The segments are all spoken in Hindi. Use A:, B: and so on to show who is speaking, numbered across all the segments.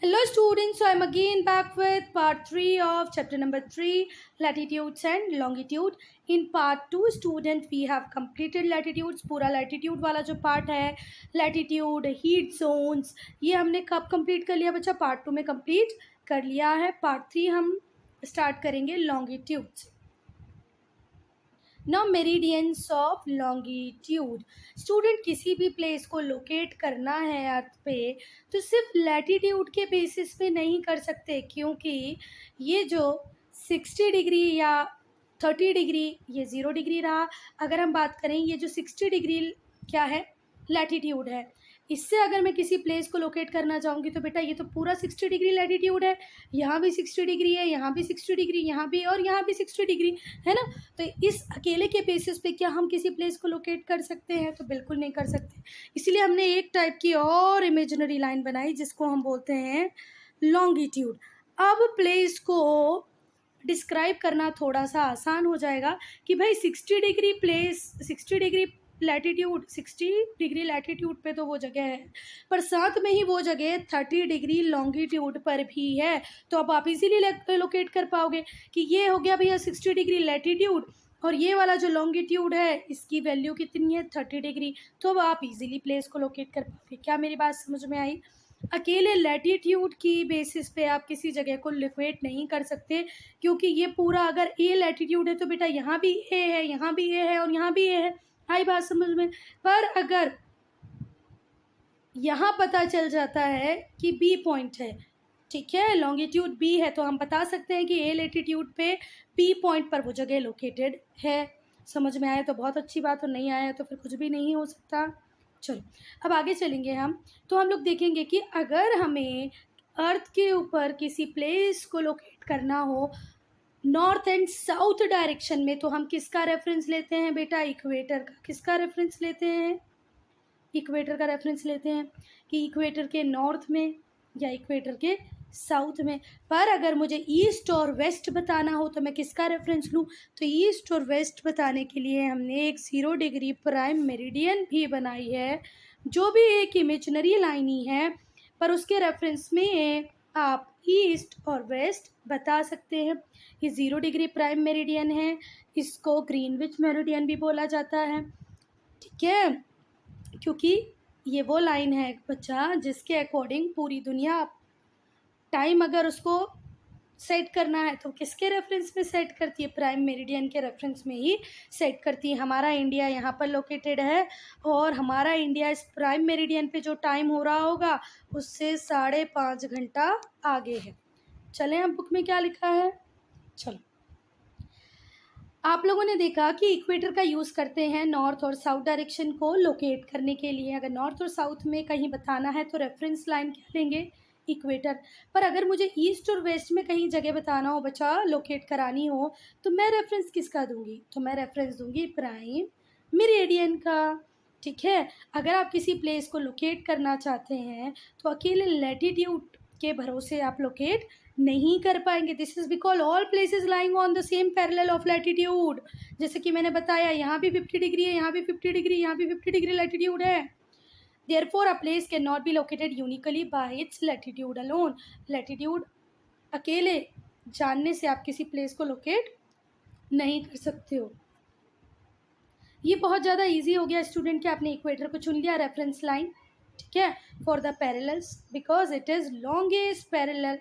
A: Hello students, so I'm again back with part 3 of chapter number 3, latitudes and longitude. In part 2 student we have completed latitudes. पूरा latitude वाला जो part है, latitude, heat zones, ये हमने कब complete कर लिया बच्चा? part 2 में complete कर लिया है. part 3 हम start करेंगे longitudes. Now meridians of longitude. Student किसी भी प्लेस को लोकेट करना है अर्थ पे तो सिर्फ लैटिट्यूड के बेसिस पे नहीं कर सकते, क्योंकि ये जो 60 डिग्री या 30 डिग्री ये 0 डिग्री रहा. अगर हम बात करें ये जो 60 डिग्री क्या है, लैटिट्यूड है. इससे अगर मैं किसी प्लेस को लोकेट करना चाहूँगी तो बेटा ये तो पूरा 60 डिग्री लैटिट्यूड है. यहाँ भी 60 डिग्री है, यहाँ भी 60 डिग्री, यहाँ भी और यहाँ भी 60 डिग्री है ना. तो इस अकेले के बेसिस पे क्या हम किसी प्लेस को लोकेट कर सकते हैं? तो बिल्कुल नहीं कर सकते. इसलिए हमने एक टाइप की और इमेजिनरी लाइन बनाई जिसको हम बोलते हैं लॉन्गिट्यूड. अब प्लेस को डिस्क्राइब करना थोड़ा सा आसान हो जाएगा कि भाई 60 degree place, 60 degree latitude, 60 degree latitude पे तो वो जगह है, पर साथ में ही वो जगह 30 डिग्री लॉन्गिट्यूड पर भी है. तो अब आप इजीली लोकेट कर पाओगे कि ये हो गया भैया 60 डिग्री लैटिट्यूड और ये वाला जो लॉन्गिट्यूड है इसकी वैल्यू कितनी है, 30 डिग्री. तो अब आप इजीली प्लेस को लोकेट कर पाओगे. क्या मेरी बात समझ में आई? अकेले लैटिट्यूड की बेसिस पे आप किसी जगह को लोकेट नहीं कर सकते, क्योंकि ये पूरा अगर ए लैटिट्यूड है तो बेटा यहाँ भी ए है, यहाँ भी ए है और यहाँ भी ए है. आई बात समझ में? पर अगर यहाँ पता चल जाता है कि बी पॉइंट है, ठीक है, लॉन्गिट्यूड बी है, तो हम बता सकते हैं कि ए लैटिट्यूड पे बी पॉइंट पर वो जगह लोकेटेड है. समझ में आया तो बहुत अच्छी बात, और नहीं आया तो फिर कुछ भी नहीं हो सकता. चलो अब आगे चलेंगे हम. तो हम लोग देखेंगे कि अगर हमें अर्थ के ऊपर किसी प्लेस को लोकेट करना हो नॉर्थ एंड साउथ डायरेक्शन में, तो हम किसका रेफरेंस लेते हैं बेटा? इक्वेटर का. किसका रेफरेंस लेते हैं? इक्वेटर का रेफरेंस लेते हैं कि इक्वेटर के नॉर्थ में या इक्वेटर के साउथ में. पर अगर मुझे ईस्ट और वेस्ट बताना हो तो मैं किसका रेफरेंस लूँ? तो ईस्ट और वेस्ट बताने के लिए हमने एक 0 डिग्री प्राइम मेरिडियन भी बनाई है, जो भी एक इमेजिनरी लाइन ही है, पर उसके रेफरेंस में आप ईस्ट और वेस्ट बता सकते हैं. ये 0 डिग्री प्राइम मेरिडियन है, इसको ग्रीनविच मेरिडियन भी बोला जाता है, ठीक है, क्योंकि ये वो लाइन है बच्चा जिसके अकॉर्डिंग पूरी दुनिया टाइम अगर उसको सेट करना है तो किसके रेफरेंस में सेट करती है? प्राइम मेरिडियन के रेफरेंस में ही सेट करती है. हमारा इंडिया यहाँ पर लोकेटेड है और हमारा इंडिया इस प्राइम मेरिडियन पे जो टाइम हो रहा होगा उससे 5.5 घंटा आगे है. चलें अब बुक में क्या लिखा है. चलो आप लोगों ने देखा कि इक्वेटर का यूज़ करते हैं नॉर्थ और साउथ डायरेक्शन को लोकेट करने के लिए. अगर नॉर्थ और साउथ में कहीं बताना है तो रेफरेंस लाइन क्या लेंगे? इक्वेटर. पर अगर मुझे ईस्ट और वेस्ट में कहीं जगह बताना हो बच्चा, लोकेट करानी हो, तो मैं रेफरेंस किसका दूंगी? तो मैं रेफरेंस दूंगी प्राइम मेरिडियन का, ठीक है. अगर आप किसी प्लेस को लोकेट करना चाहते हैं तो अकेले लैटिट्यूड के भरोसे आप लोकेट नहीं कर पाएंगे. This is because all places lying on the same parallel of latitude. जैसे कि मैंने बताया यहाँ भी 50 डिग्री है, यहाँ भी 50 डिग्री, यहाँ भी 50 डिग्री लैटिट्यूड है. Therefore, a place cannot be located uniquely by its latitude alone. Latitude अकेले जानने से आप किसी प्लेस को लोकेट नहीं कर सकते हो. ये बहुत ज़्यादा इजी हो गया स्टूडेंट कि आपने इक्वेटर को चुन लिया रेफरेंस लाइन, ठीक है, for the parallels, because it is longest parallel.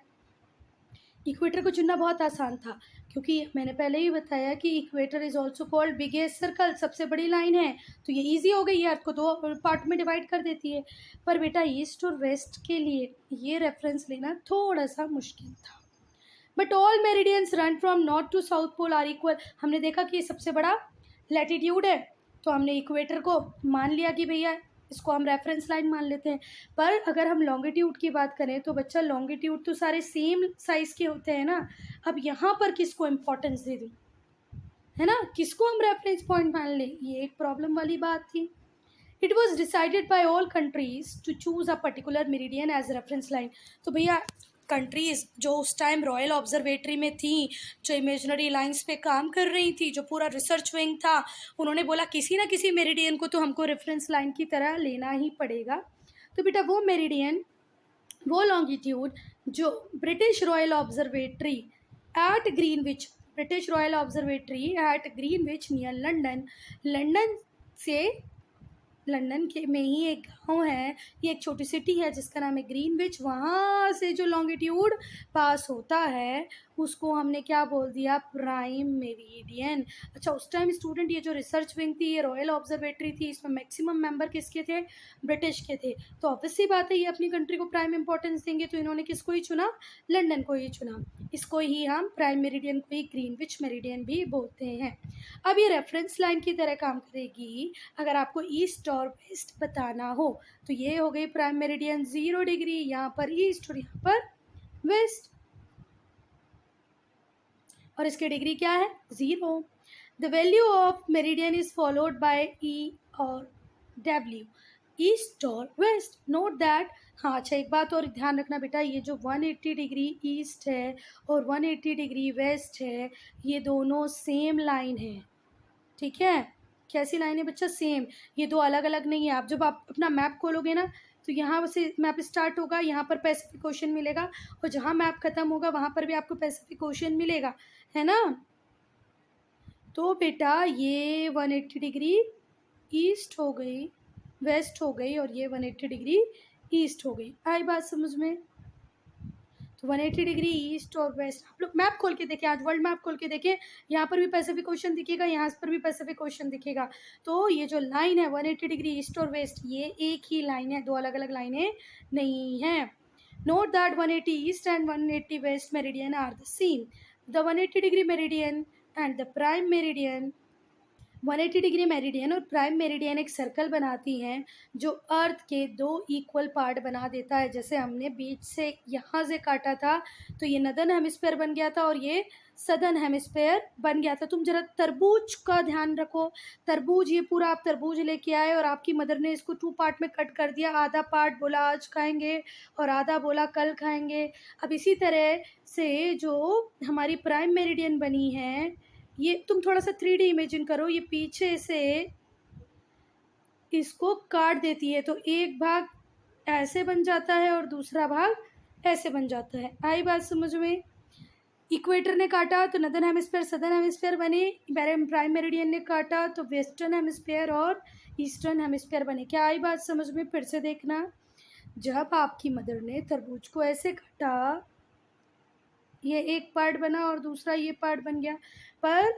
A: Equator को चुनना बहुत आसान था क्योंकि मैंने पहले ही बताया कि equator is also called biggest circle, सबसे बड़ी लाइन है. तो ये इजी हो गई है, अर्थ को 2 पार्ट में डिवाइड कर देती है. पर बेटा ईस्ट और वेस्ट के लिए ये रेफरेंस लेना थोड़ा सा मुश्किल था. But all meridians run from north to south pole are equal. हमने देखा कि ये सबसे बड़ा लैटिट्यूड है, तो हमने इक्वेटर को मान लिया कि भैया इसको हम रेफरेंस लाइन मान लेते हैं. पर अगर हम लॉन्गिट्यूड की बात करें तो बच्चा लॉन्गिट्यूड तो सारे सेम साइज़ के होते हैं ना. अब यहाँ पर किसको इम्पोर्टेंस दे दूँ, है ना, किसको हम रेफरेंस पॉइंट मान लें, ये एक प्रॉब्लम वाली बात थी. It was decided by all countries to choose a particular meridian as reference line. तो भैया कंट्रीज़ जो उस टाइम रॉयल ऑब्जर्वेटरी में थी, जो इमेजिनरी लाइंस पे काम कर रही थी, जो पूरा रिसर्च विंग था, उन्होंने बोला किसी ना किसी मेरिडियन को तो हमको रेफरेंस लाइन की तरह लेना ही पड़ेगा. तो बेटा वो मेरिडियन वो लॉन्गिट्यूड जो British royal observatory at Greenwich, British royal observatory at Greenwich near London, London से, लंदन के में ही एक गांव है, ये एक छोटी सिटी है जिसका नाम है ग्रीनविच, वहाँ से जो लॉन्गिट्यूड पास होता है उसको हमने क्या बोल दिया, प्राइम मेरिडियन। अच्छा, उस टाइम स्टूडेंट, ये जो रिसर्च विंग थी, ये रॉयल ऑब्जर्वेटरी थी, इसमें मैक्सिमम मेंबर किसके थे, ब्रिटिश के थे। तो ऑब्वियसली बात है ये अपनी कंट्री को प्राइम इंपॉर्टेंस देंगे, तो इन्होंने किसको ही चुना, लंदन को ही चुना। इसको ही हम प्राइम मेरिडियन को ही ग्रीनविच मेरिडियन भी बोलते हैं। अब ये रेफरेंस लाइन की तरह काम करेगी अगर आपको ईस्ट और वेस्ट बताना हो। तो ये हो गई प्राइम मेरिडियन 0 डिग्री, यहाँ पर ईस्ट और यहाँ पर वेस्ट, और इसकी डिग्री क्या है, 0। The value of meridian is followed by E और डब्ल्यू, ईस्ट और वेस्ट। नोट दैट, हाँ अच्छा एक बात और ध्यान रखना बेटा, ये जो 180 डिग्री ईस्ट है और 180 डिग्री वेस्ट है, ये दोनों सेम लाइन है, ठीक है। कैसी लाइन है बच्चा, सेम, ये दो अलग अलग नहीं है। आप जब आप अपना मैप खोलोगे ना, तो यहाँ से मैप स्टार्ट होगा, यहाँ पर पैसिफिक ओशन मिलेगा, और जहाँ मैप खत्म होगा वहाँ पर भी आपको पैसिफिक ओशन मिलेगा, है ना। तो बेटा ये 180 डिग्री ईस्ट हो गई, वेस्ट हो गई, और ये 180 डिग्री ईस्ट हो गई। आई बात समझ में। तो 180 डिग्री ईस्ट और वेस्ट, आप लोग मैप खोल के देखें, आज वर्ल्ड मैप खोल के देखें, यहाँ पर भी पैसिफिक ओशन दिखेगा, यहाँ पर भी पैसिफिक ओशन दिखेगा। तो ये जो लाइन है 180 डिग्री ईस्ट और वेस्ट, ये एक ही लाइन है, दो अलग अलग लाइनें नहीं हैं। Note that 180 east and 180 west meridian are the same. The 180 degree meridian and the prime meridian, 180 degree meridian और प्राइम मेरिडियन एक सर्कल बनाती हैं जो अर्थ के दो इक्वल पार्ट बना देता है। जैसे हमने बीच से यहाँ से काटा था तो ये नदर्न हेमिस्फेयर बन गया था और ये सदर्न हेमिस्फेयर बन गया था। तुम जरा तरबूज का ध्यान रखो, तरबूज, ये पूरा आप तरबूज लेके आए और आपकी मदर ने इसको 2 पार्ट में कट कर दिया, आधा पार्ट बोला आज खाएंगे और आधा बोला कल खाएंगे। अब इसी तरह से जो हमारी प्राइम मेरिडियन बनी है, ये तुम थोड़ा सा 3D इमेजिन करो, ये पीछे से इसको काट देती है तो एक भाग ऐसे बन जाता है और दूसरा भाग ऐसे बन जाता है। आई बात समझ में। इक्वेटर ने काटा तो नदर्न हेमिस्फेयर सदर्न हेमिस्फेयर बने, प्राइम मेरिडियन ने काटा तो वेस्टर्न हेमिस्फेयर और ईस्टर्न हेमिस्फेयर बने। क्या आई बात समझ में, फिर से देखना। जब आपकी मदर ने तरबूज को ऐसे काटा, ये एक पार्ट बना और दूसरा ये पार्ट बन गया, पर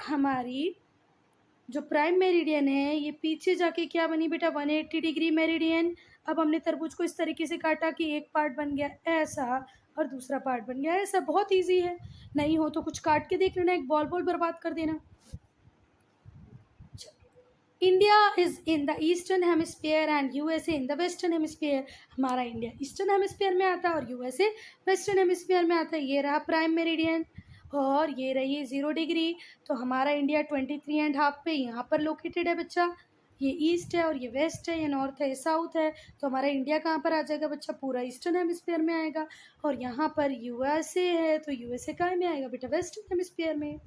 A: हमारी जो प्राइम मेरिडियन है ये पीछे जाके क्या बनी बेटा, 180 डिग्री मेरिडियन। अब हमने तरबूज को इस तरीके से काटा कि एक पार्ट बन गया ऐसा और दूसरा पार्ट बन गया ऐसा। बहुत इजी है, नहीं हो तो कुछ काट के देख लेना, एक बॉल बॉल बर्बाद कर देना। India is in the eastern hemisphere and USA in the western hemisphere. हमारा इंडिया ईस्टर्न हेमिस्फीयर में आता है और यूएसए वेस्टर्न हेमिस्फीयर में आता है। ये रहा प्राइम मेरिडियन और ये रही 0 डिग्री। तो हमारा इंडिया 23.5 पे यहाँ पर लोकेटेड है बच्चा। ये ईस्ट है और ये वेस्ट है, ये नॉर्थ है, ये साउथ है। तो हमारा इंडिया कहाँ पर आ जाएगा बच्चा, पूरा ईस्टर्न हेमिस्फीयर में आएगा। और यहाँ पर यूएसए है तो यूएसए कहाँ में आएगा बेटा, वेस्टर्न हेमिस्फीयर में।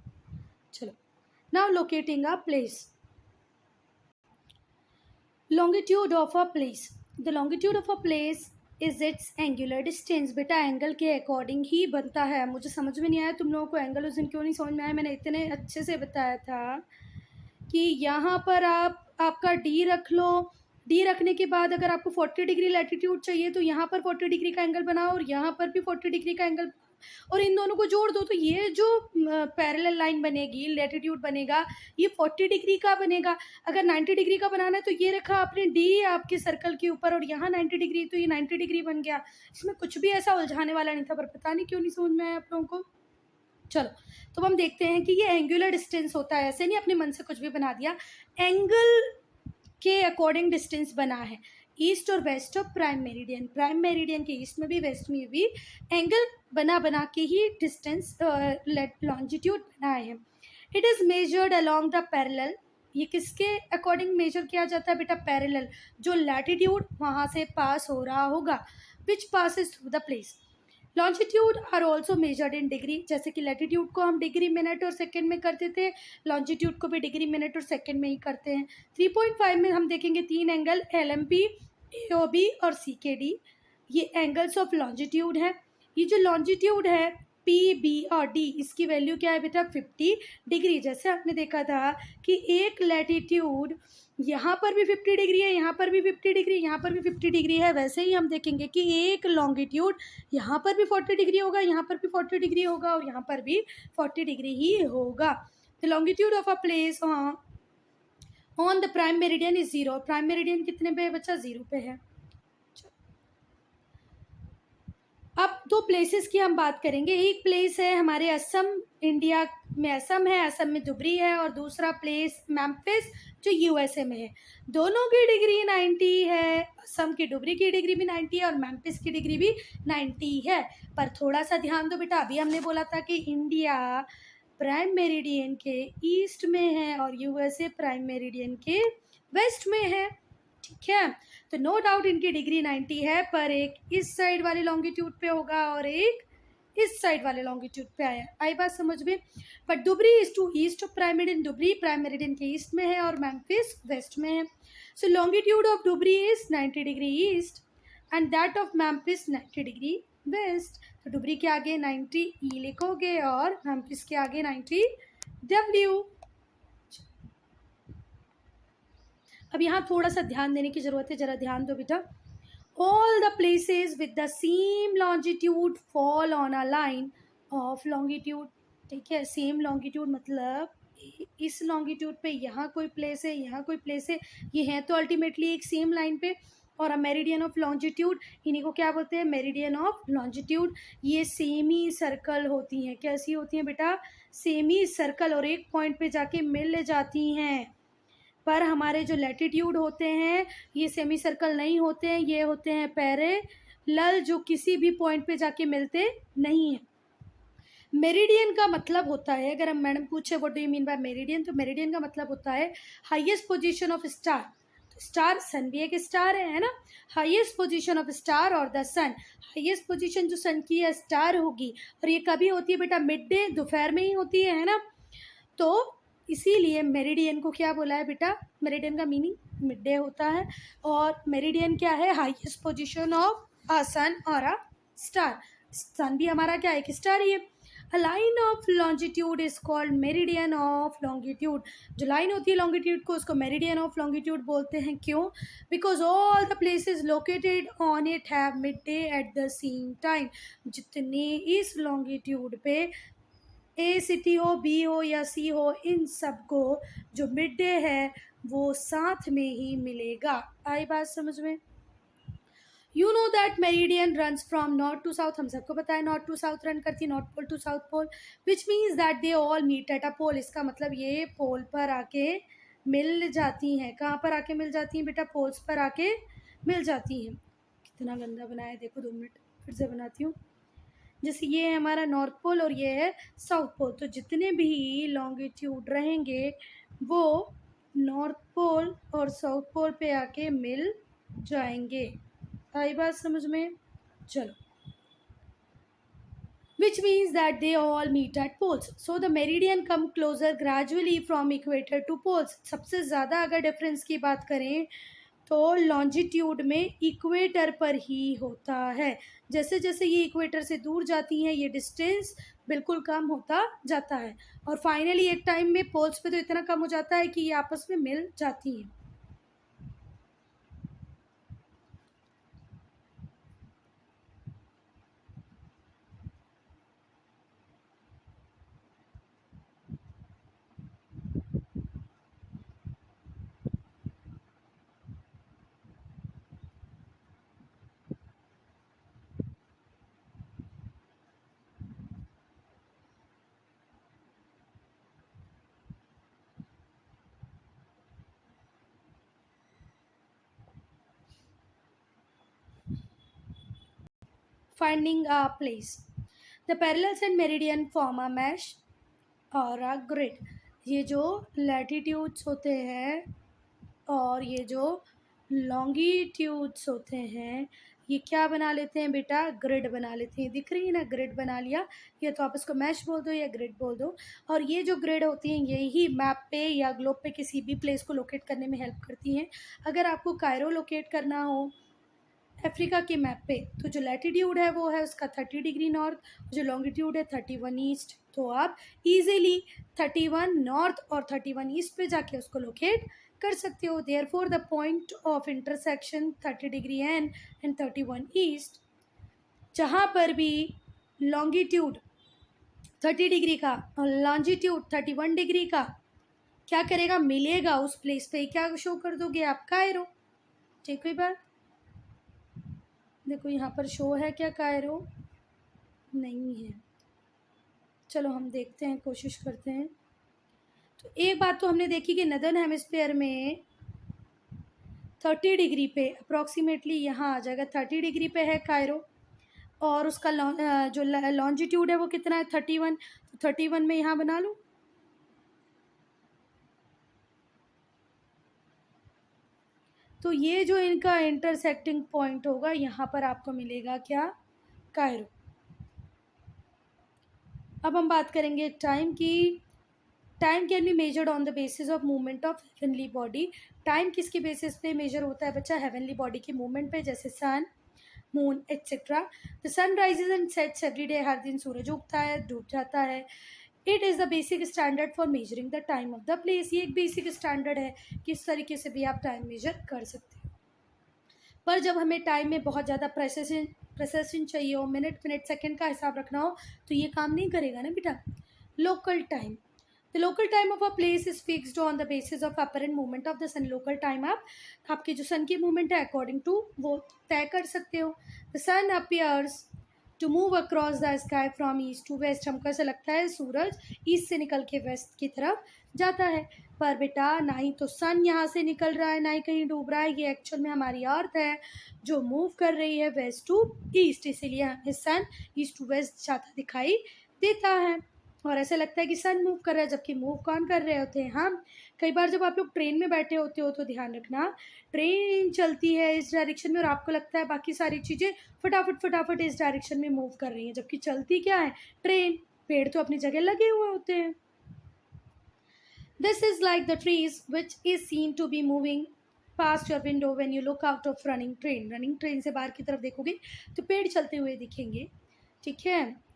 A: चलो, now locating a place. Longitude of a place, the longitude of a place is it's angular distance. बेटा एंगल के अकॉर्डिंग ही बनता है। मुझे समझ में नहीं आया तुम लोगों को एंगल उस दिन क्यों नहीं समझ में आया, मैंने इतने अच्छे से बताया था कि यहाँ पर आप आपका डी रख लो, डी रखने के बाद अगर आपको 40 डिग्री लैटिट्यूड चाहिए तो यहाँ पर 40 डिग्री का एंगल बनाओ और यहाँ पर भी 40 डिग्री का एंगल, और इन दोनों को जोड़ दो तो ये जो पैरेलल लाइन बनेगी, लैटिट्यूड बनेगा, ये 40 डिग्री का बनेगा। अगर 90 डिग्री का बनाना है तो ये रखा आपने डी आपके सर्कल के ऊपर और यहाँ 90 डिग्री, तो ये 90 डिग्री बन गया। इसमें कुछ भी ऐसा उलझाने वाला नहीं था, पर पता नहीं क्यों नहीं समझ में आया आप लोगों को। चलो, तो हम देखते हैं कि ये एंगुलर डिस्टेंस होता है। ऐसे नहीं अपने मन से कुछ भी बना दिया, एंगल के अकॉर्डिंग डिस्टेंस बना है। ईस्ट और west of prime meridian, prime meridian के ईस्ट में भी वेस्ट में भी एंगल बना के ही डिस्टेंस लॉन्जिट्यूड बनाए हैं। It is measured along the parallel. ये किसके अकॉर्डिंग मेजर किया जाता है बेटा, पैरेलल, जो लैटिट्यूड वहाँ से पास हो रहा होगा, which passes through the place. Longitude are also measured in degree, जैसे कि लैटिट्यूड को हम डिग्री मिनट और सेकेंड में करते थे, लॉन्जिट्यूड को भी डिग्री मिनट और सेकेंड में ही करते हैं। 3.5 में हम देखेंगे 3 एंगल, LMP, AOB और CKD। ये एंगल्स ऑफ लॉन्जिट्यूड है। ये जो लॉन्जिट्यूड है पी, बी और डी, इसकी वैल्यू क्या है बेटा 50 डिग्री। जैसे आपने देखा था कि एक लैटिट्यूड यहाँ पर भी 50 डिग्री है, यहाँ पर भी 50 डिग्री, यहाँ पर भी 50 डिग्री है, वैसे ही हम देखेंगे कि एक लॉन्गिट्यूड यहाँ पर भी 40 डिग्री होगा, यहाँ पर भी 40 डिग्री होगा और यहाँ पर भी 40 डिग्री ही होगा। The longitude of a place on the prime meridian is 0। Prime meridian कितने पे है बच्चा? 0 पे है। अब दो प्लेसेस की हम बात करेंगे। एक प्लेस है हमारे असम, इंडिया में असम है, असम में धुबरी है, और दूसरा प्लेस मेम्फिस जो यूएसए में है। दोनों की डिग्री 90 है, असम की धुबरी की डिग्री भी 90 है और मेम्फिस की डिग्री भी 90 है। पर थोड़ा सा ध्यान दो बेटा, अभी हमने बोला था कि इंडिया प्राइम मेरिडियन के ईस्ट में है और यूएसए प्राइम मेरिडियन के वेस्ट में है, ठीक है। तो नो डाउट इनकी डिग्री 90 है, पर एक इस साइड वाले लॉन्गिट्यूड पे होगा और एक इस साइड वाले लॉन्गिट्यूड पे आया। आई बात समझ में? But Dhubri is to east of prime meridian, Dhubri prime meridian के ईस्ट में है और मेम्फिस वेस्ट में है। So longitude of Dhubri is 90 degree east and that of Memphis 90 degree west. तो धुबरी के आगे 90 ई लिखोगे और मेम्फिस के आगे 90 डब्ल्यू। अब यहाँ थोड़ा सा ध्यान देने की ज़रूरत है, ज़रा ध्यान दो बेटा। All the places with the same longitude fall on a line of longitude, ठीक है। सेम लॉन्गिट्यूड मतलब इस लॉन्गिट्यूड पे यहाँ कोई प्लेस है, यहाँ कोई प्लेस है, ये हैं तो अल्टीमेटली एक सेम लाइन पे। और अ मेरिडियन ऑफ लॉन्जिट्यूड, इन्हीं को क्या बोलते हैं? Meridian of longitude. ये सेमी सर्कल होती हैं। कैसी होती हैं बेटा? सेमी सर्कल, और एक पॉइंट पे जाके मिल जाती हैं। पर हमारे जो लैटिट्यूड होते हैं ये सेमी सर्कल नहीं होते हैं, ये होते हैं पैरेलल, जो किसी भी पॉइंट पे जाके मिलते नहीं हैं। मेरिडियन का मतलब होता है, अगर हम मैडम पूछे what do you mean by meridian, तो मेरिडियन का मतलब होता है हाईएस्ट पोजीशन ऑफ स्टार। तो स्टार, सन भी एक स्टार है ना। हाईएस्ट पोजीशन ऑफ स्टार और द सन, हाईएस्ट पोजीशन जो सन की है स्टार होगी, और ये कभी होती है बेटा? मिड डे, दोपहर में ही होती है ना। तो इसीलिए मेरिडियन को क्या बोला है बेटा? मेरिडियन का मीनिंग मिड डे होता है, और मेरिडियन क्या है? हाईएस्ट पोजीशन ऑफ अ सन और अ स्टार। सन भी हमारा क्या है? एक स्टार ही है। A line of longitude is called meridian of longitude. जो लाइन होती है लॉन्गिट्यूड को, उसको मेरिडियन ऑफ लॉन्गिट्यूड बोलते हैं। क्यों? Because all the places located on it have mid day at the same time. जितने इस लॉन्गिट्यूड पे ए सिटी हो, बी हो या सी हो, इन सबको जो मिड डे है वो साथ में ही मिलेगा। आई बात समझ में? You know that meridian runs from north to south. हम सबको पता है नॉर्थ टू साउथ रन करती है, north pole to south pole, which means that they all meet at a pole. इसका मतलब ये पोल पर आके मिल जाती हैं। कहाँ पर आके मिल जाती हैं बेटा? पोल्स पर आके मिल जाती हैं। कितना गंदा बनाया देखो, 2 मिनट फिर से बनाती हूँ। जैसे ये है हमारा नॉर्थ पोल और ये है साउथ पोल, तो जितने भी लॉन्गिट्यूड रहेंगे वो नॉर्थ पोल और साउथ पोल पे आके मिल जाएंगे। आई बात समझ में? चलो, which means that they all meet at poles. So the meridian come closer gradually from equator to poles. सबसे ज़्यादा अगर डिफरेंस की बात करें तो लॉन्जिट्यूड में इक्वेटर पर ही होता है। जैसे जैसे ये इक्वेटर से दूर जाती हैं ये डिस्टेंस बिल्कुल कम होता जाता है, और फाइनली एक टाइम में पोल्स पे तो इतना कम हो जाता है कि ये आपस में मिल जाती हैं। Finding a place. The parallels and meridian form a mesh और a grid. ये जो लैटिट्यूड्स होते हैं और ये जो लॉन्गिट्यूड्स होते हैं ये क्या बना लेते हैं बेटा? ग्रिड बना लेते हैं। दिख रही है ना, ग्रिड बना लिया। या तो आप इसको मैश बोल दो या ग्रिड बोल दो। और ये जो ग्रिड होती हैं यही मैप पे या ग्लोब पे किसी भी प्लेस को लोकेट करने में हेल्प करती हैं। अगर आपको कायरो लोकेट करना हो अफ्रीका के मैप पे, तो जो लैटिट्यूड है वो है उसका 30 डिग्री नॉर्थ, जो लॉन्गिट्यूड है 31 ईस्ट। तो आप इजीली 31 नॉर्थ और 31 ईस्ट पे जाके उसको लोकेट कर सकते हो। Therefore the point of intersection 30 degree N and 31 east, जहाँ पर भी लॉन्गिट्यूड 30 डिग्री का और लॉन्जिट्यूड 31 डिग्री का क्या करेगा, मिलेगा उस प्लेस पे क्या शो कर दोगे आप, कायरो। ठीक है बात, देखो यहाँ पर शो है क्या, कायरो नहीं है। चलो हम देखते हैं, कोशिश करते हैं। तो एक बात तो हमने देखी कि नदर्न हेमिस्फेयर में 30 डिग्री पे अप्रॉक्सीमेटली यहाँ आ जाएगा, 30 डिग्री पे है कायरो, और उसका जो लॉन्जिट्यूड है वो कितना है 31, तो 31 में यहाँ बना लूँ। तो ये जो इनका इंटरसेक्टिंग पॉइंट होगा यहाँ पर आपको मिलेगा क्या, कायरो। अब हम बात करेंगे टाइम की। Time can be measured on the basis of movement of heavenly body. Time किसके बेसिस पे मेजर होता है बच्चा, हेवनली बॉडी के मूवमेंट पे, जैसे sun, moon etcetera. The sun rises and sets every day, हर दिन सूरज उगता है डूब जाता है। It is the basic standard for measuring the time of the place. ये एक बेसिक स्टैंडर्ड है, किस तरीके से भी आप टाइम मेजर कर सकते हो। पर जब हमें टाइम में बहुत ज़्यादा प्रेसेशन चाहिए हो, मिनट सेकंड का हिसाब रखना हो, तो ये काम नहीं करेगा ना बेटा। Local time, the local time of a place is fixed on the basis of apparent movement of the sun. Local time आप आपके जो सन की मूवमेंट है अकॉर्डिंग टू वो तय कर सकते हो। The sun appears to move across the sky from east to west. हमको ऐसा लगता है सूरज ईस्ट से निकल के वेस्ट की तरफ जाता है, पर बेटा ना ही तो सन यहाँ से निकल रहा है ना ही कहीं डूब रहा है। ये एक्चुअल में हमारी अर्थ है जो मूव कर रही है वेस्ट टू ईस्ट, इसीलिए हमें सन ईस्ट टू वेस्ट जाता दिखाई देता है। और ऐसा लगता है कि सन मूव कर रहा है, जबकि मूव कौन कर रहे होते हैं हम। कई बार जब आप लोग ट्रेन में बैठे होते हो तो ध्यान रखना, ट्रेन चलती है इस डायरेक्शन में और आपको लगता है बाकी सारी चीज़ें फटाफट इस डायरेक्शन में मूव कर रही हैं, जबकि चलती क्या है, ट्रेन। पेड़ तो अपनी जगह लगे हुए होते हैं। This is like the trees which is seen to be moving past your window when you look out of running train. Running train से बाहर की तरफ देखोगे तो पेड़ चलते हुए दिखेंगे, ठीक है।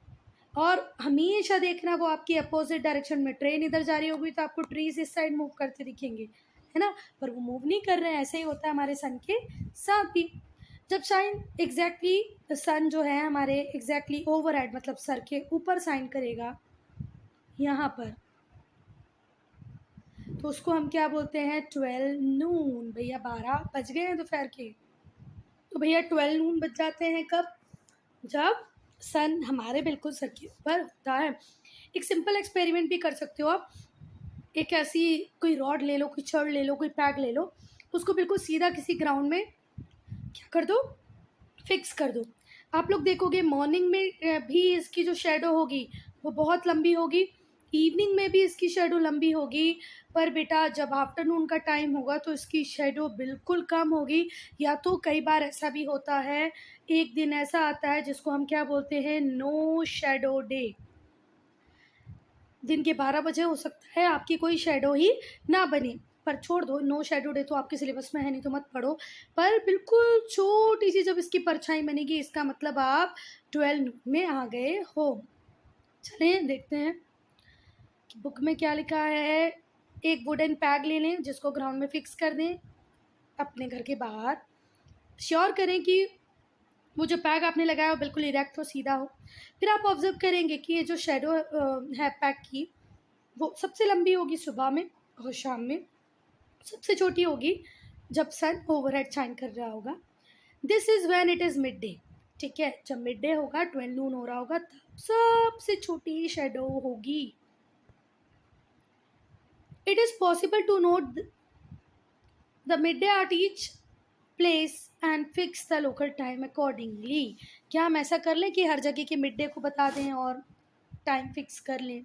A: और हमेशा देखना वो आपकी अपोजिट डायरेक्शन में, ट्रेन इधर जा रही होगी तो आपको ट्रीज इस साइड मूव करते दिखेंगे, है ना, पर वो मूव नहीं कर रहे हैं। ऐसे ही होता है हमारे सन के साथ भी। जब शाइन एग्जैक्टली सन जो है हमारे एग्जैक्टली ओवरहेड मतलब सर के ऊपर साइन करेगा यहाँ पर, तो उसको हम क्या बोलते हैं, 12 नून। भैया 12 बज गए हैं दोपहर के, तो भैया 12 नून बज जाते हैं कब, जब सन हमारे बिल्कुल सर के ऊपर होता है। एक सिंपल एक्सपेरिमेंट भी कर सकते हो आप। एक ऐसी कोई रॉड ले लो, कोई छड़ ले लो, कोई पैग ले लो, उसको बिल्कुल सीधा किसी ग्राउंड में क्या कर दो, फिक्स कर दो। आप लोग देखोगे मॉर्निंग में भी इसकी जो शेडो होगी वो बहुत लंबी होगी, इवनिंग में भी इसकी शेडो लंबी होगी, पर बेटा जब आफ्टरनून का टाइम होगा तो इसकी शेडो बिल्कुल कम होगी। या तो कई बार ऐसा भी होता है, एक दिन ऐसा आता है जिसको हम क्या बोलते हैं, नो शेडो डे। दिन के 12 बजे हो सकता है आपकी कोई शेडो ही ना बने, पर छोड़ दो, नो शेडो डे तो आपके सिलेबस में है नहीं तो मत पढ़ो। पर बिल्कुल छोटी सी जब इसकी परछाई बनेगी इसका मतलब आप 12 में आ गए हो। चलें देखते हैं कि बुक में क्या लिखा है। एक वुडन पैग ले लें जिसको ग्राउंड में फिक्स कर दें अपने घर के बाहर। श्योर करें कि वो जो पैग आपने लगाया हो बिल्कुल इरेक्ट हो, सीधा हो। फिर आप ऑब्जर्व करेंगे कि ये जो शेडो है पैग की वो सबसे लंबी होगी सुबह में और शाम में, सबसे छोटी होगी जब सन ओवरहेड शाइन कर रहा होगा। This is when it is mid day, ठीक है। जब मिड डे होगा, 12 नून हो रहा होगा, तब सबसे छोटी शेडो होगी। It is possible to note the mid day at each place and fix the local time accordingly. क्या हम ऐसा कर लें कि हर जगह के मिड डे को बता दें और टाइम फिक्स कर लें,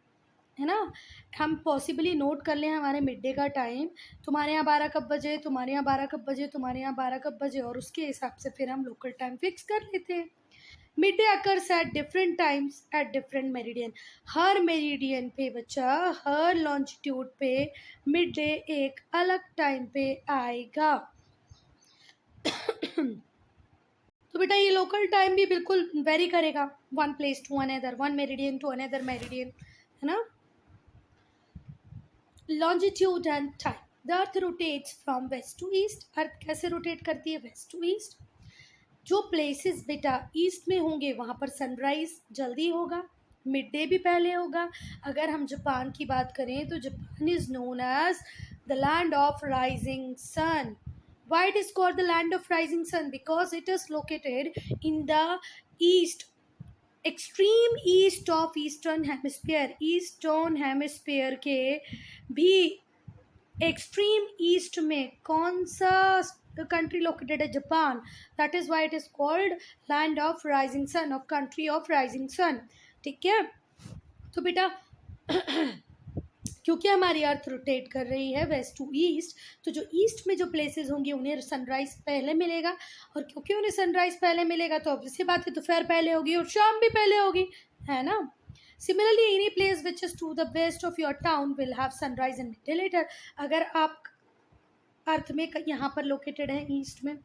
A: है ना। हम पॉसिबली नोट कर लें हमारे मिड डे का टाइम, तुम्हारे यहाँ 12 कब बजे, तुम्हारे यहाँ 12 कब बजे, तुम्हारे यहाँ 12 कब बजे, और उसके हिसाब से फिर हम लोकल टाइम फिक्स कर लेते हैं। Mid day occurs at different times at different meridian. Her meridian पे बच्चा, हर लॉन्जिट्यूड पे मिड डे एक अलग टाइम पे आएगा। तो बेटा ये लोकल टाइम भी बिल्कुल वेरी करेगा, one place to another, one meridian to another meridian, है ना। Longitude and time, the earth rotates from west to east, earth कैसे रोटेट करती है, वेस्ट टू ईस्ट। जो प्लेसेस बेटा ईस्ट में होंगे वहाँ पर सनराइज जल्दी होगा, मिड डे भी पहले होगा। अगर हम जापान की बात करें तो Japan is known as the land of rising sun. Why it is called the land of rising sun? Because it is located in the east, extreme east of eastern hemisphere. Eastern hemisphere के भी extreme east में कौन सा country located है, Japan. That is why it is called land of rising sun, of country of rising sun. ठीक है, तो बेटा क्योंकि हमारी अर्थ रोटेट कर रही है वेस्ट टू ईस्ट, तो जो ईस्ट में जो प्लेसेस होंगी उन्हें सनराइज पहले मिलेगा, और क्योंकि उन्हें सनराइज पहले मिलेगा तो ऑब्वियसली बात है दोपहर पहले होगी और शाम भी पहले होगी, है ना। Similarly any place which is to the west of your town will have sunrise and mid day later. अगर आप अर्थ में यहाँ पर लोकेटेड है ईस्ट में,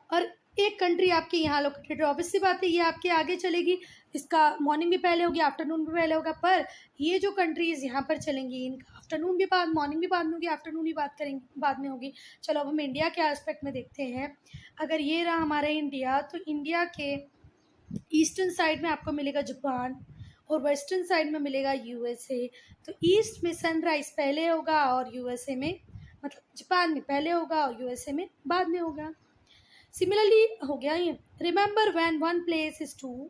A: और एक कंट्री आपके यहाँ लोकेटेड है, ऑब्वियसली बात है ये आपके आगे चलेगी, इसका मॉर्निंग भी पहले होगी, आफ्टरनून भी पहले होगा। पर ये जो कंट्रीज़ यहाँ पर चलेंगी इनका आफ्टरनून भी बाद, मॉर्निंग भी बाद में होगी, आफ्टरनून भी बात करेंगे बाद में होगी। चलो अब हम इंडिया के एस्पेक्ट में देखते हैं। अगर ये रहा हमारा इंडिया, तो इंडिया के ईस्टर्न साइड में आपको मिलेगा जापान और वेस्टर्न साइड में मिलेगा यूएसए। तो ईस्ट में सनराइज पहले होगा और यूएसए में, मतलब जापान में पहले होगा और यूएसए में बाद में होगा। सिमिलरली हो गया ये। Remember when one place is to,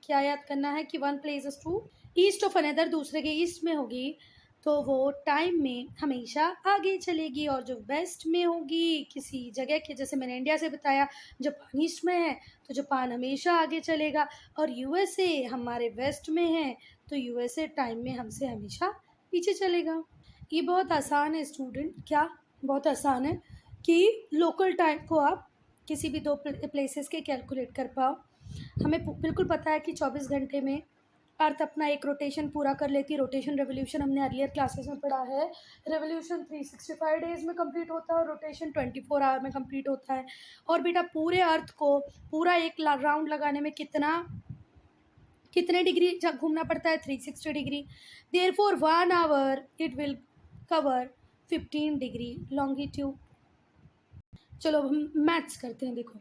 A: क्या याद करना है कि one place is to east of another, दूसरे के ईस्ट में होगी तो वो टाइम में हमेशा आगे चलेगी, और जो वेस्ट में होगी किसी जगह के, जैसे मैंने इंडिया से बताया जापान ईस्ट में है तो जापान हमेशा आगे चलेगा, और यूएसए हमारे वेस्ट में है तो यूएसए टाइम में हमसे हमेशा पीछे चलेगा। ये बहुत आसान है स्टूडेंट, क्या बहुत आसान है कि लोकल टाइम को आप किसी भी दो प्लेसेस के कैलकुलेट कर पाओ। हमें बिल्कुल पता है कि 24 घंटे में अर्थ अपना एक रोटेशन पूरा कर लेती है। रोटेशन रेवोल्यूशन हमने अर्लियर क्लासेस में पढ़ा है। रेवोल्यूशन 365 डेज़ में कंप्लीट होता है और रोटेशन 24 आवर में कंप्लीट होता है। और बेटा पूरे अर्थ को पूरा एक राउंड लगाने में कितने डिग्री घूमना पड़ता है, 360 degree. Therefore 1 hour it will cover 15 degree longitude. चलो अब हम मैथ्स करते हैं। देखो,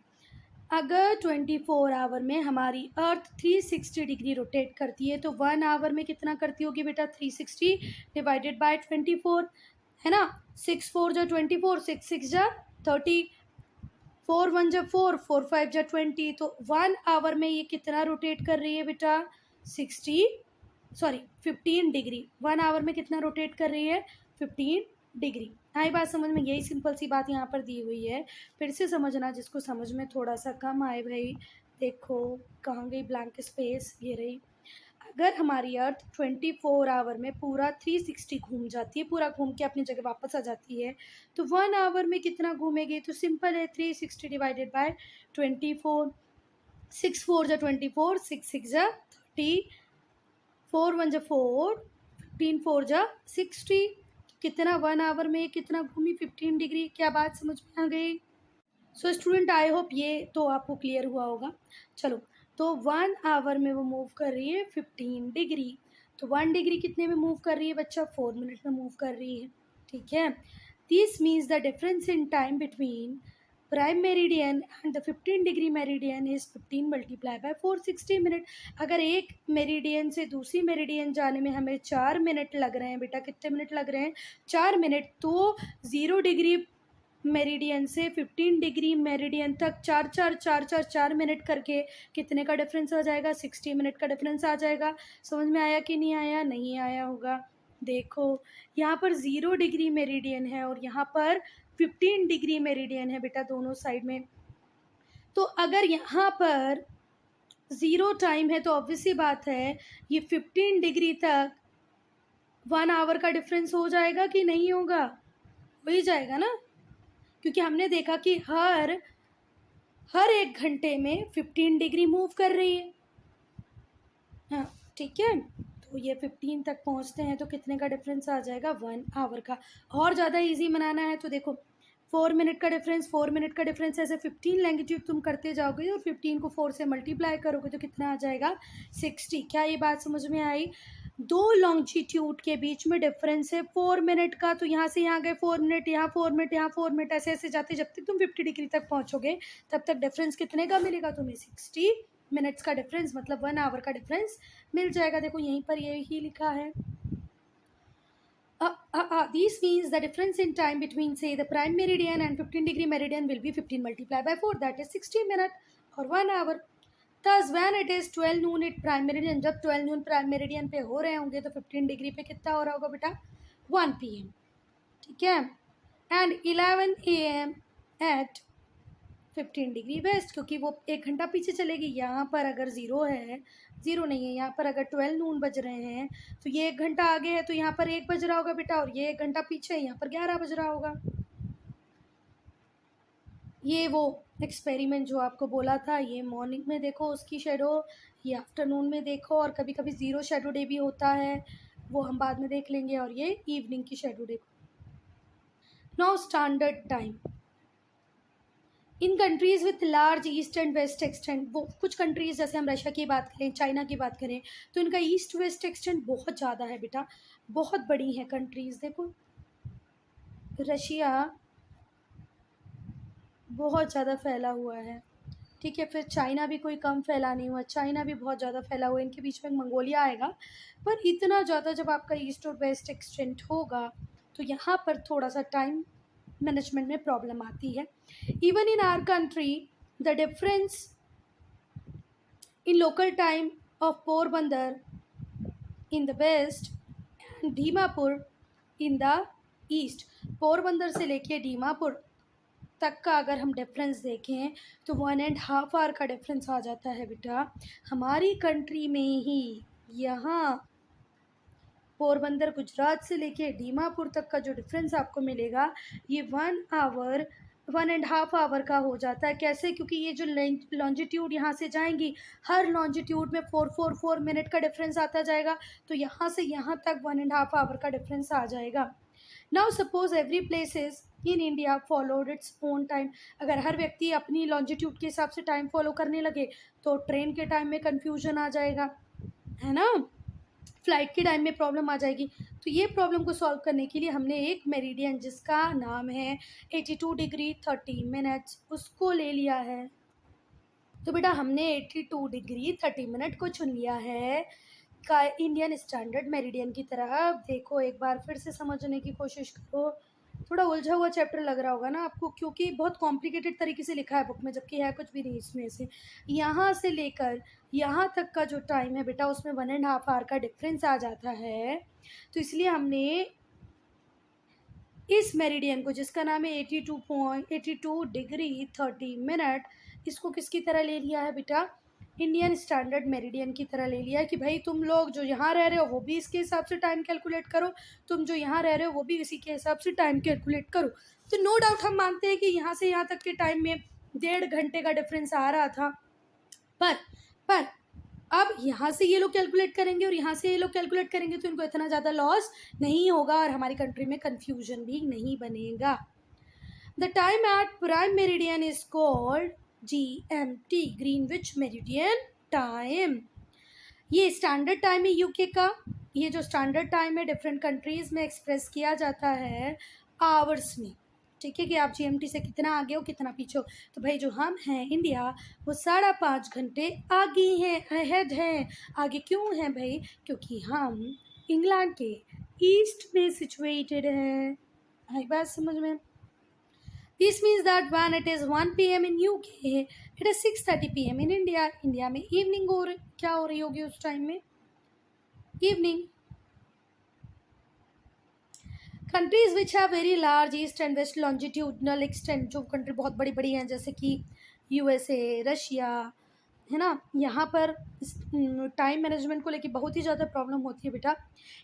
A: अगर 24 आवर में हमारी अर्थ 360 डिग्री रोटेट करती है तो 1 आवर में कितना करती होगी बेटा, 360 डिवाइडेड बाय 24, है ना। 6 4 जा 24, 6 6 जा 30, 4 1 जा 4, 4 5 जा 20। तो 1 आवर में ये कितना रोटेट कर रही है बेटा, 15 डिग्री। 1 आवर में कितना रोटेट कर रही है, 15 डिग्री। आई बात समझ में, यही सिंपल सी बात यहाँ पर दी हुई है, फिर से समझना जिसको समझ में थोड़ा सा कम आए भाई। देखो कहाँ गई ब्लैंक स्पेस, ये रही। अगर हमारी अर्थ 24 आवर में पूरा 360 घूम जाती है, पूरा घूम के अपनी जगह वापस आ जाती है, तो 1 आवर में कितना घूमेगी, तो सिंपल है 360 डिवाइडेड बाय 24। 6 4 जा 24, 6 6 जा 30, 4 1 जा 4, 15 4 जा 60। कितना 1 आवर में कितना घूमी, 15 डिग्री। क्या बात समझ में आ गई? सो स्टूडेंट आई होप ये तो आपको क्लियर हुआ होगा। चलो, तो 1 आवर में वो मूव कर रही है 15 डिग्री। तो 1 डिग्री कितने में मूव कर रही है बच्चा, 4 मिनट में मूव कर रही है। ठीक है, this means the difference in time between prime meridian and the 15 degree meridian is 15 multiply by 460 minute. अगर एक मेरिडियन से दूसरी मेरिडियन जाने में हमें 4 मिनट लग रहे हैं बेटा, कितने मिनट लग रहे हैं, 4 मिनट, तो 0 डिग्री मेरिडियन से 15 डिग्री मेरिडियन तक 4 मिनट करके कितने का डिफरेंस आ जाएगा, 60 मिनट का डिफरेंस आ जाएगा। समझ में आया कि नहीं आया? नहीं आया होगा। देखो यहाँ पर 0 डिग्री मेरिडियन है और यहाँ पर 15 डिग्री मेरिडियन है बेटा, दोनों साइड में। तो अगर यहाँ पर 0 टाइम है तो ऑब्वियसली बात है ये 15 डिग्री तक 1 आवर का डिफरेंस हो जाएगा कि नहीं होगा? हो ही जाएगा ना, क्योंकि हमने देखा कि हर 1 घंटे में 15 डिग्री मूव कर रही है। हाँ ठीक है, तो ये 15 तक पहुँचते हैं तो कितने का डिफरेंस आ जाएगा, 1 आवर का। और ज़्यादा इजी बनाना है तो देखो 4 मिनट का डिफरेंस, 4 मिनट का डिफरेंस, ऐसे 15 लैंगिट्यूड तुम करते जाओगे और 15 को 4 से मल्टीप्लाई करोगे तो कितना आ जाएगा 60। क्या ये बात समझ में आई? दो लॉन्जिट्यूड के बीच में डिफरेंस है 4 मिनट का, तो यहाँ से यहाँ गए 4 मिनट, यहाँ 4 मिनट, यहाँ 4 मिनट, ऐसे ऐसे जाते जब तक तुम 50 डिग्री तक पहुँचोगे तब तक डिफरेंस कितने का मिलेगा तुम्हें? 60 मिनट्स का डिफरेंस, मतलब 1 आवर का डिफरेंस मिल जाएगा। देखो यहीं पर यही लिखा है। This means the difference in time between say the prime meridian and 15 degree meridian will be 15 multiplied by 4, that is 60 minutes or 1 hour. Thus when it is 12 noon at prime meridian, जब 12 noon prime meridian पे हो रहे होंगे तो 15 डिग्री पे कितना हो रहा होगा बेटा? 1 PM, ठीक है, and 11 AM at 15 degree west, क्योंकि वो 1 घंटा पीछे चलेगी। यहाँ पर अगर ज़ीरो है, ज़ीरो नहीं है, यहाँ पर अगर 12 नून बज रहे हैं तो ये 1 घंटा आगे है तो यहाँ पर 1 बज रहा होगा बेटा, और ये 1 घंटा पीछे है, यहाँ पर 11 बज रहा होगा। ये वो एक्सपेरिमेंट जो आपको बोला था, ये मॉर्निंग में देखो उसकी शेडो, ये आफ्टरनून में देखो, और कभी कभी ज़ीरो शेडो डे भी होता है, वो हम बाद में देख लेंगे, और ये इवनिंग की shadow day. Now standard time in countries with large east and west extent. वो कुछ कंट्रीज़ जैसे हम रशिया की बात करें, चाइना की बात करें, तो इनका ईस्ट वेस्ट एक्सटेंट बहुत ज़्यादा है बेटा, बहुत बड़ी है कंट्रीज़। देखो रशिया बहुत ज़्यादा फैला हुआ है, ठीक है, फिर चाइना भी कोई कम फैला नहीं हुआ, चाइना भी बहुत ज़्यादा फैला हुआ है, इनके बीच में मंगोलिया आएगा। पर इतना ज़्यादा जब आपका ईस्ट और वेस्ट एक्सटेंट होगा तो यहाँ पर थोड़ा सा टाइम मैनेजमेंट में प्रॉब्लम आती है। Even in our country the difference in local time of Porbandar in the west and Dimapur in the east, Porbandar से लेके दीमापुर तक का अगर हम डिफरेंस देखें तो 1.5 आवर का डिफरेंस आ जाता है बेटा। हमारी कंट्री में ही यहाँ पोरबंदर गुजरात से लेके दीमापुर तक का जो डिफरेंस आपको मिलेगा ये 1.5 आवर का हो जाता है। कैसे? क्योंकि ये जो लॉन्जिट्यूड यहाँ से जाएंगी, हर लॉन्जिट्यूड में 4 मिनट का डिफरेंस आता जाएगा, तो यहाँ से यहाँ तक 1.5 आवर का डिफरेंस आ जाएगा। Now suppose every places in India followed its own time. अगर हर व्यक्ति अपनी लॉन्जिट्यूड के हिसाब से टाइम फॉलो करने लगे तो ट्रेन के टाइम में कन्फ्यूजन आ जाएगा, है ना, फ्लाइट के टाइम में प्रॉब्लम आ जाएगी। तो ये प्रॉब्लम को सॉल्व करने के लिए हमने एक मेरिडियन जिसका नाम है 82 डिग्री 30 मिनट्स उसको ले लिया है। तो बेटा हमने 82 डिग्री 30 मिनट को चुन लिया है का इंडियन स्टैंडर्ड मेरिडियन की तरह। देखो एक बार फिर से समझने की कोशिश करो, थोड़ा उलझा हुआ चैप्टर लग रहा होगा ना आपको, क्योंकि बहुत कॉम्प्लिकेटेड तरीके से लिखा है बुक में, जबकि है कुछ भी नहीं इसमें से। यहाँ से लेकर यहाँ तक का जो टाइम है बेटा उसमें 1.5 आवर का डिफरेंस आ जाता है। तो इसलिए हमने इस मेरिडियन को जिसका नाम है 82 डिग्री 30 मिनट, इसको किसकी तरह ले लिया है बेटा? इंडियन स्टैंडर्ड मेरिडियन की तरह ले लिया है कि भाई तुम लोग जो यहाँ रह रहे हो वो भी इसके हिसाब से टाइम कैलकुलेट करो, तुम जो यहाँ रह रहे हो वो भी इसी के हिसाब से टाइम कैलकुलेट करो। तो नो डाउट हम मानते हैं कि यहाँ से यहाँ तक के टाइम में 1.5 घंटे का डिफरेंस आ रहा था, पर अब यहाँ से ये लोग कैलकुलेट करेंगे और यहाँ से ये लोग कैलकुलेट करेंगे तो इनको इतना ज़्यादा लॉस नहीं होगा और हमारी कंट्री में कन्फ्यूजन भी नहीं बनेगा। The time at prime meridian is called GMT, Greenwich meridian time. ये स्टैंडर्ड टाइम है यूके का। ये जो स्टैंडर्ड टाइम है डिफरेंट कंट्रीज़ में एक्सप्रेस किया जाता है आवर्स में, ठीक है, कि आप GMT से कितना आगे हो कितना पीछे हो। तो भाई जो हम हैं इंडिया वो 5.5 घंटे आगे हैं, अहेड हैं। आगे क्यों हैं भाई? क्योंकि हम इंग्लैंड के ईस्ट में सिचुएटेड हैं। आई बात समझ में? This means that when it is 1 PM in UK, it is 6:30 PM in India. India में इवनिंग क्या हो रही होगी उस टाइम में? Evening. Countries which have very large east and west longitudinal extent, जो कंट्री बहुत बड़ी बड़ी हैं जैसे कि USA, रशिया, है ना, यहाँ पर टाइम मैनेजमेंट को लेके बहुत ही ज़्यादा प्रॉब्लम होती है बेटा।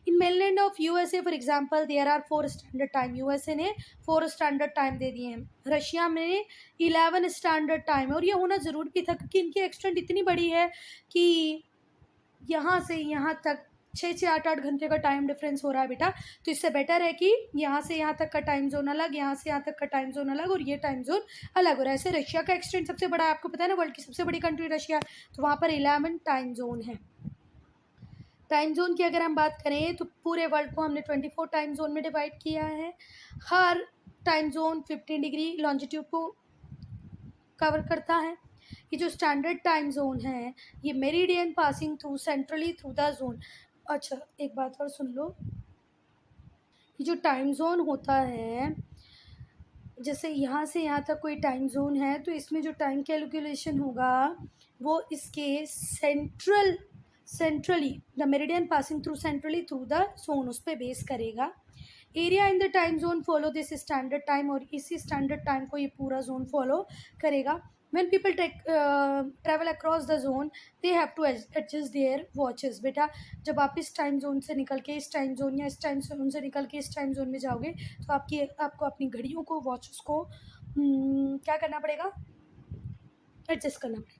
A: In mainland of USA for example there are 4 standard time. USA ने 4 स्टैंडर्ड टाइम दे दिए हैं, रशिया में 11 स्टैंडर्ड टाइम है। और ये होना ज़रूरी भी था क्योंकि इनकी एक्सटेंट इतनी बड़ी है कि यहाँ से यहाँ तक 6 से 8 घंटे का टाइम डिफरेंस हो रहा है बेटा। तो इससे बेटर है कि यहाँ से यहाँ तक का टाइम जोन अलग, यहाँ से यहाँ तक का टाइम जोन अलग और ये टाइम जोन अलग हो रहा है। ऐसे रशिया का एक्सटेंट सबसे बड़ा है, आपको पता है ना, वर्ल्ड की सबसे बड़ी कंट्री रशिया, तो वहाँ पर 11 टाइम जोन है। टाइम जोन की अगर हम बात करें तो पूरे वर्ल्ड को हमने 24 टाइम जोन में डिवाइड किया है। हर टाइम जोन 15 डिग्री लॉन्जिट्यूड को कवर करता है। ये जो स्टैंडर्ड टाइम जोन है ये meridian passing through centrally through the zone. अच्छा एक बात और सुन लो, ये जो टाइम जोन होता है, जैसे यहाँ से यहाँ तक कोई टाइम जोन है तो इसमें जो टाइम कैलकुलेशन होगा वो इसके centrally the meridian passing through centrally through the zone उस पर बेस करेगा। Area in the time zone follow this standard time, और इसी स्टैंडर्ड टाइम को ये पूरा जोन फॉलो करेगा। when people travel across the zone they have to adjust their watches। बेटा जब आप इस टाइम जोन से निकल के इस टाइम जोन या इस टाइम जोन से निकल के इस टाइम जोन में जाओगे तो आपको अपनी घड़ियों को, वॉचेस को क्या करना पड़ेगा, एडजस्ट करना पड़ेगा।